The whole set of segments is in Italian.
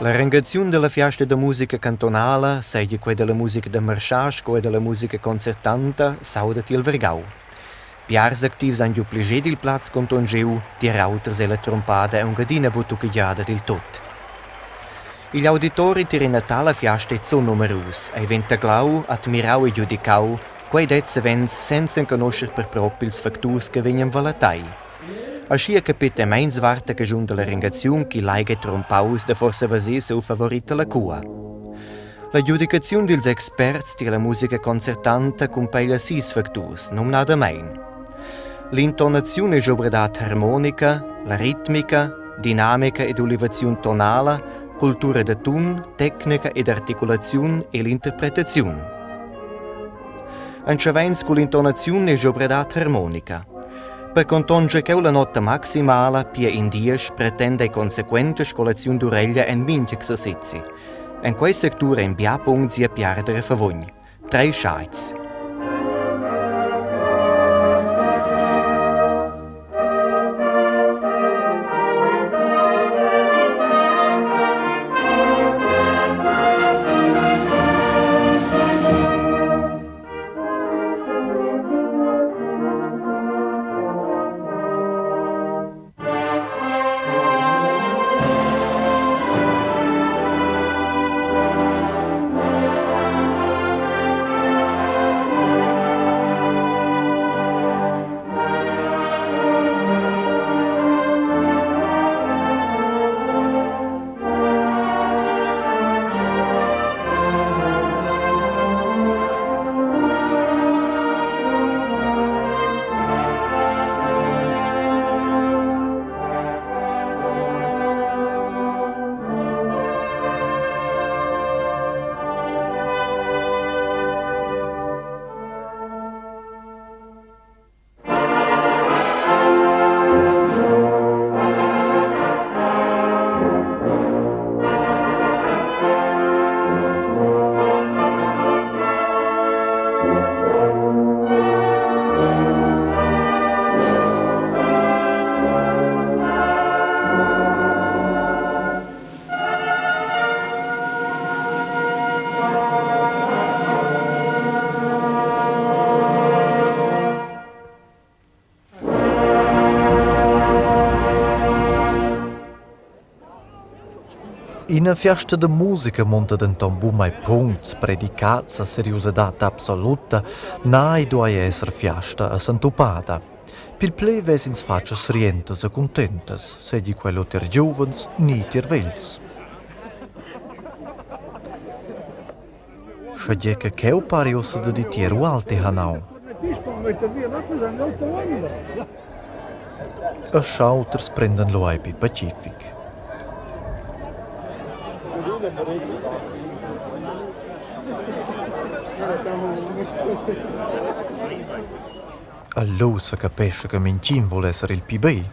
L'arrangazione della fiasta da musica cantonala, sia quella della musica da marciasc o della musica concertanta, saudati il Vergau. Piars activi hanno più il plaz canton Geu, di rauters e la trompada e un gadina bottucchigliata del tot. Gli auditori di Renatala fiasta sono numerosi, e ventaglau, admirau e giudicau, quei dezze vens senza conoscere per proprio i fattori che vengono valatai. Asci è capito mai svarta che giunta la ringazione che laiga trompaus da forse vasè seu favorita la cua. La giudicazione degli esperti della musica concertante compaglia 6 fattori, non nada mai. L'intonazione è giobredata armonica, la ritmica, dinamica ed elevazione tonale, cultura da tun, tecnica ed articolazione e l'interpretazione. Anciavens con l'intonazione è giobredata armonica. Per contongere che la nota maximale, pia in 10, pretende conseguente scolazione d'oreglia e minti esercizi. In questa sectura in bia punti a perdere favogni. 3 scheiz. In una fiesta de musica monta denton bu mai punts, predicats a seriositat absoluta, nai duai esser fiesta a santupada. Pil ple vesins facias rientas e contentas, sedi quello ter giuvens, ni ter vels. Schageca cheu parius de ditieru alte hanau. A schauters prendan lo ai pi Pacific. Allora si capisce che Mincin vuole essere il più bei.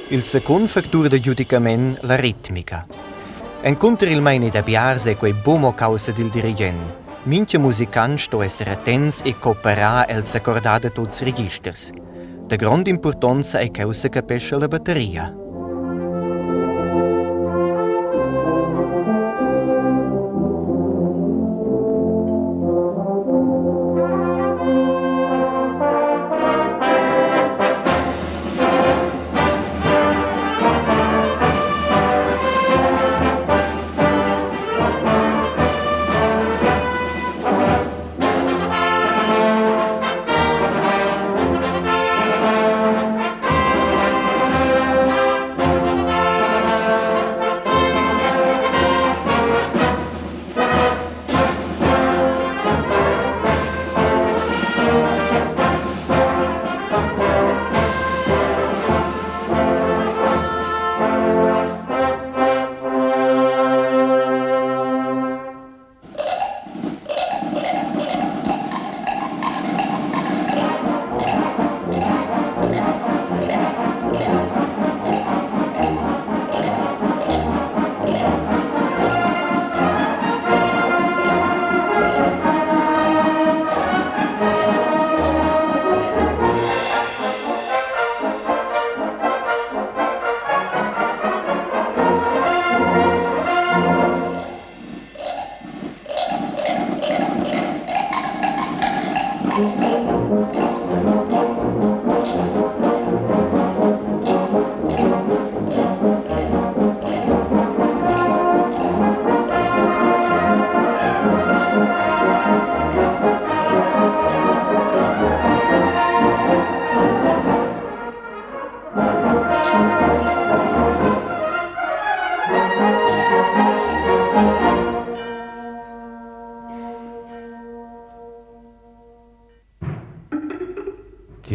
Il secondo fattore di giudicamento la ritmica. Incontri il maini da biarse quei buono causa del dirigente. Minche musicanti sto essere attenti e cooperare els accordare tutti i registri. De grande importanza è che si capisce la batteria.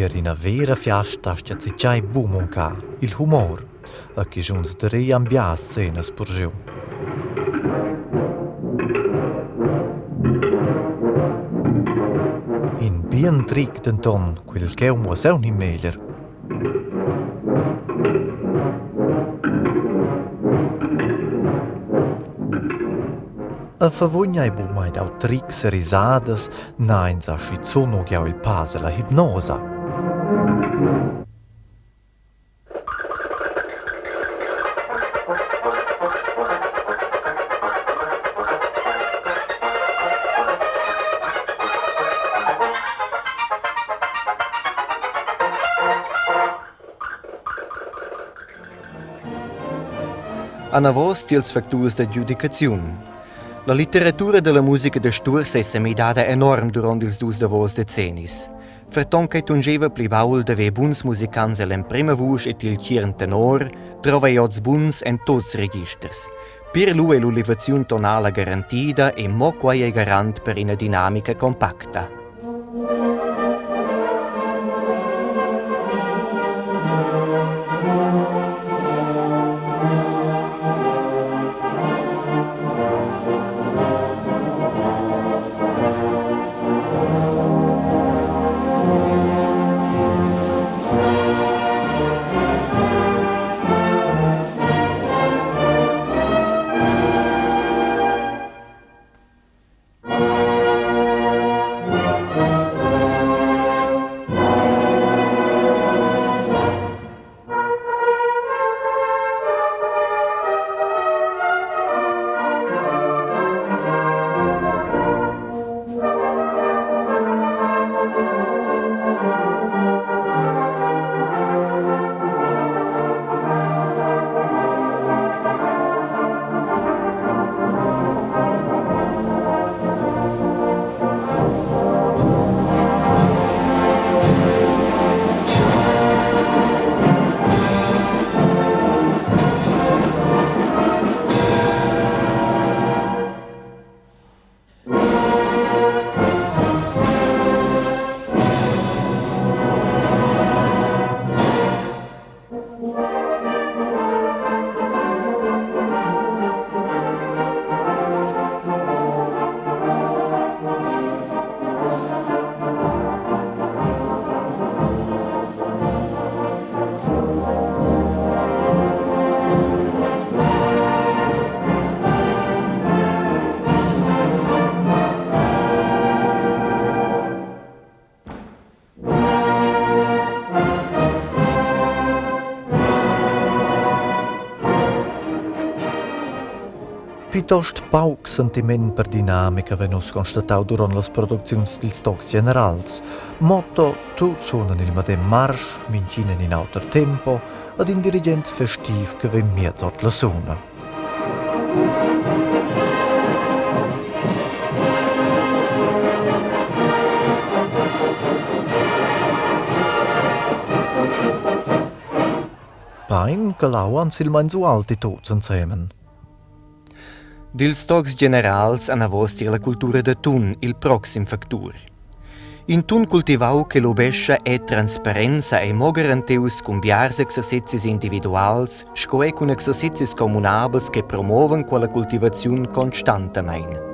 per una vera fiasta stiazicciai bumonca, il humor, a chi giuns de riambia scena spurgiu. In bien tric denton, quel che un museum in meglier. A favogna e bumai dau tricks e risadas, nains a schizzono chiau il pase la hipnosa. Anavos tils facturs de giudicaziun. La literatura della musica de Sturz è semidata enorm durant ils dus davos decennis. Ferton che tungeva pli baul de ve buns musicants l'emprema vusch et il chiern tenor, trova iots buns en tots registers. Per lui è l'ulivaziun tonala garantida e mo quai è garant per una dinamica compacta. Piuttost pauc sentiment per dinamica venus constatau durant las producziuns dils tocs generals. Motto, tut suonan il medem marsch, mincinen in auter tempo, ad in dirigent festiv che ven miezot la suna. Pain galau ans il mein so alti tots insemen. Dils tocs generals anavos tir la cultura de tun, il proxim factur. In tun cultivau che l'obescia è trasparenza e mo garanteus cun biars exercicis individuals, scoe cun exercicis comunabels che promovan quella cultivaziun constantamein.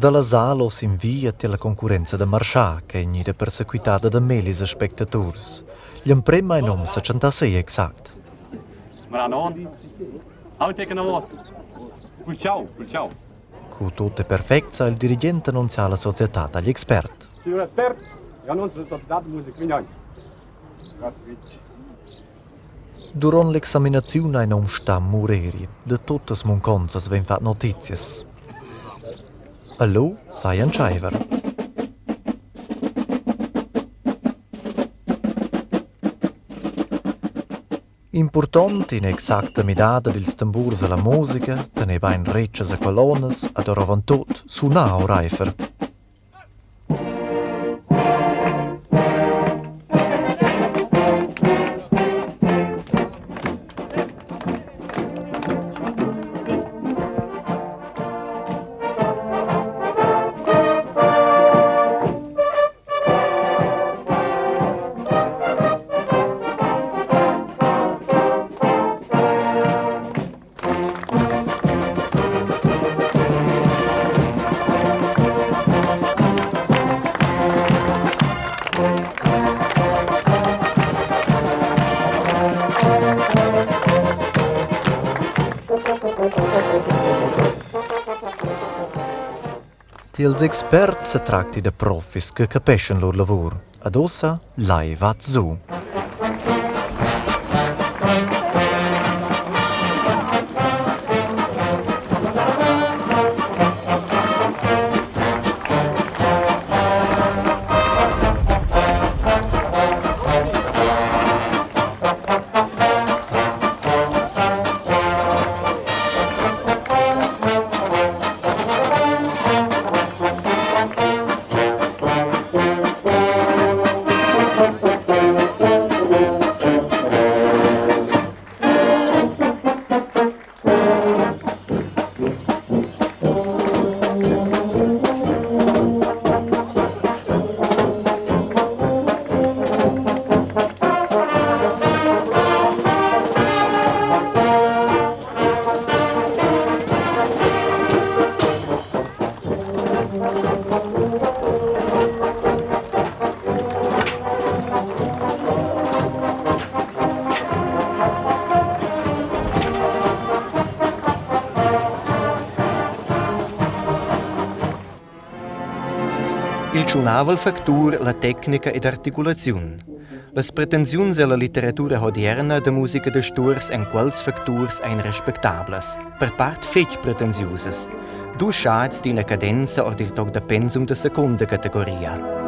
Dalla sala si invia la concorrenza da marcià che è perseguitata da melis spettators. L'imprema è non 66 exact. Ma no, non take una voce. Ciao. Con tutte perfezza, il dirigente annunzia la società agli esperti. Signor esperto, annuncio la società di musica Vignani. Grazie. Durant l'examinazione non sta moreri, de tutte le munconzas ven fat notizias. Allò, sai un ciaiver. Important in exacta midada dils tamburs e la musica, teneva in recces e colonnes, ad orovan tot sunau reifer. Els experts se tracti de profis che capiscono lor lavoro. Ad ossa, lai va zu. Il giunava il factur, la tecnica ed articulazione. Les pretensiuns e la literatura odierna de musica de sturs en quels facturs ein respectables, per part fech pretensiuses. Du schats d'ina cadenza o dil toc de pensum de seconda categoria.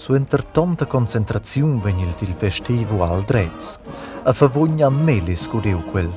Su intertonta concentraziun vegn il festivo al drets. A favogna melis gudeu quel.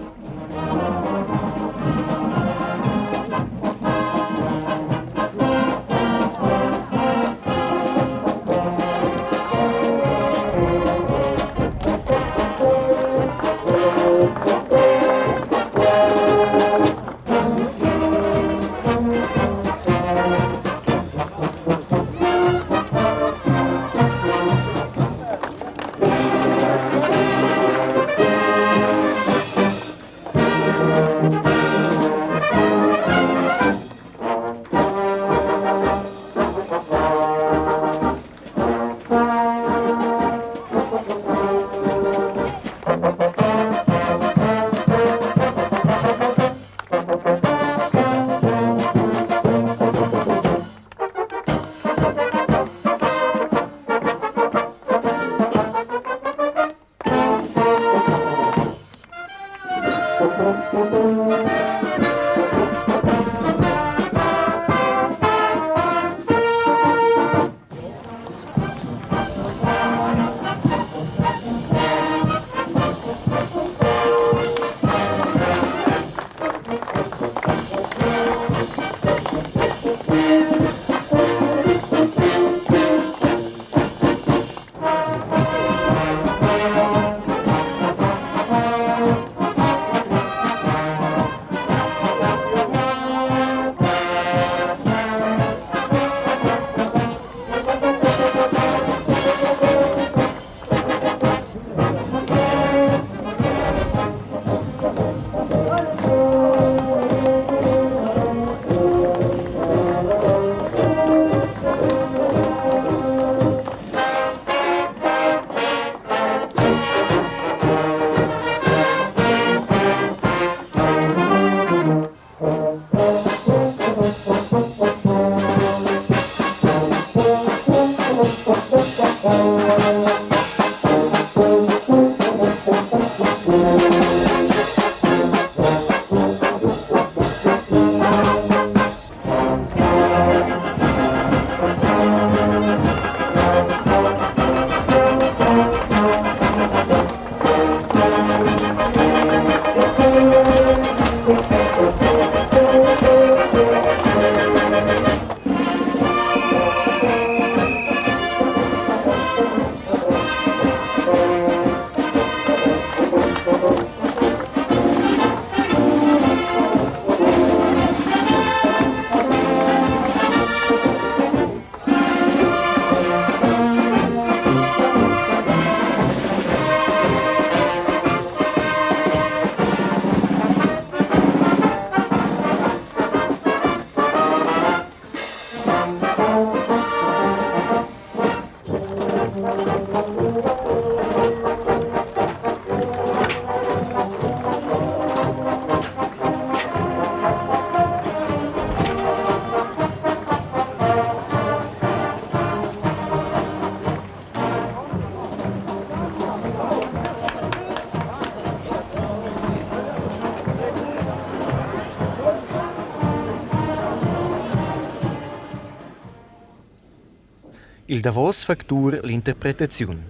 Il davos factur l'interpretaziun.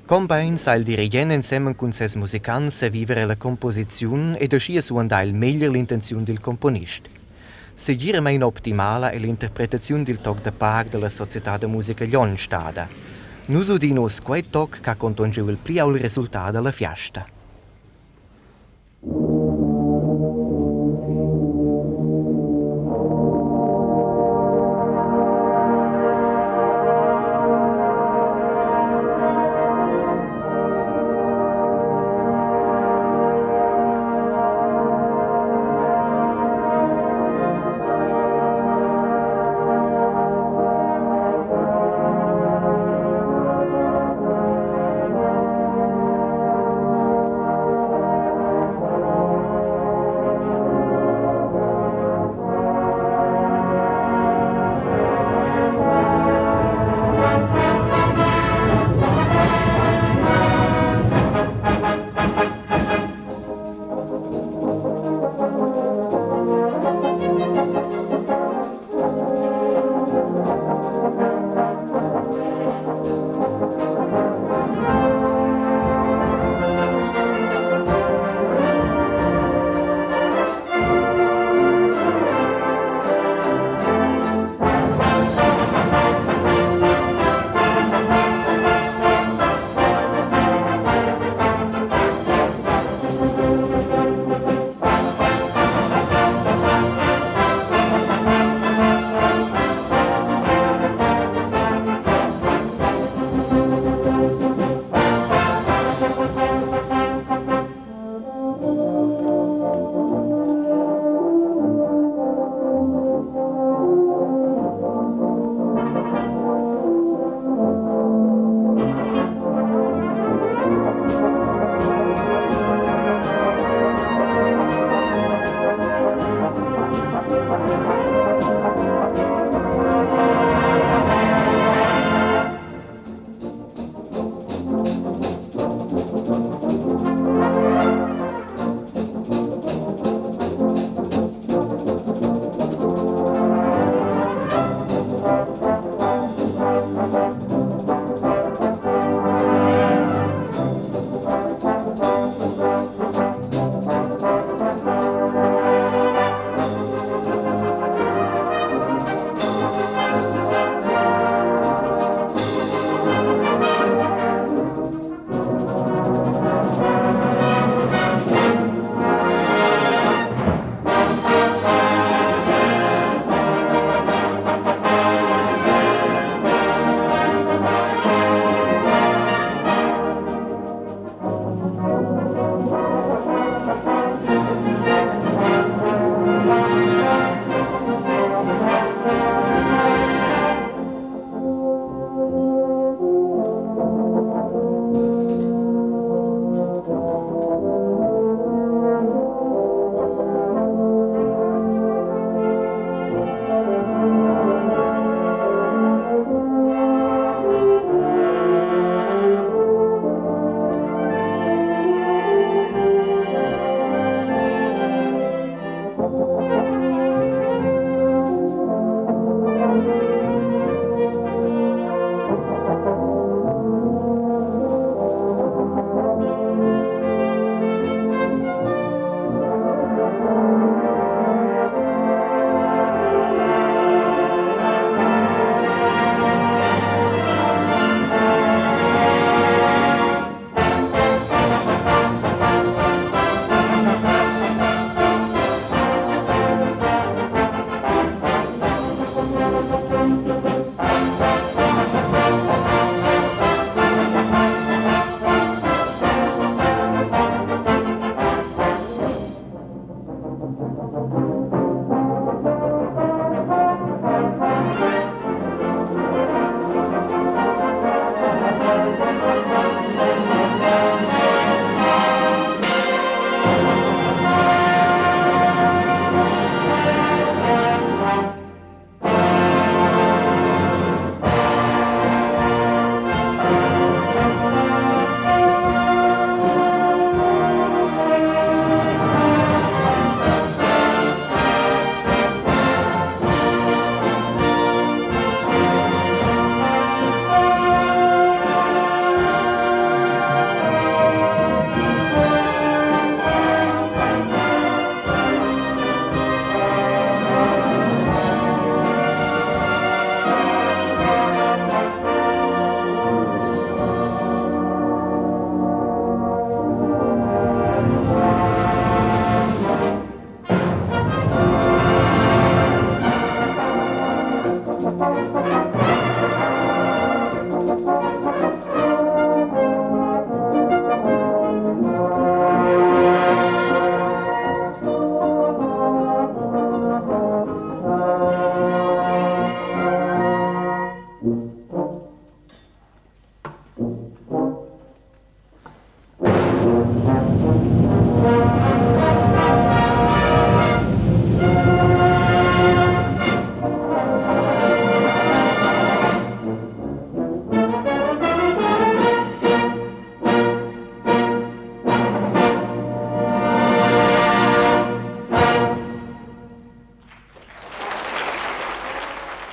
Combine sa il dirigent insieme con ses musicants a vivere la composizione ed ascia su andare il meglio l'intenzione del componist. Seguire main optimala è l'interpretazione del toc de par della Società de Musica Lonstada. Nus udinos quei toc che contongiu il pli al risultato della fiasta.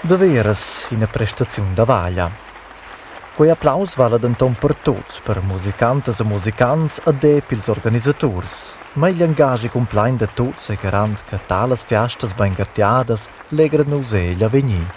De veras ina prestazione da vaglia. Quei applaus vale denton per tutti, per musicantes e musicants e de pils organisators. Ma gli engagi complain de tutti e garant che talas fiastas ben gartiadas legran nus egli a venir.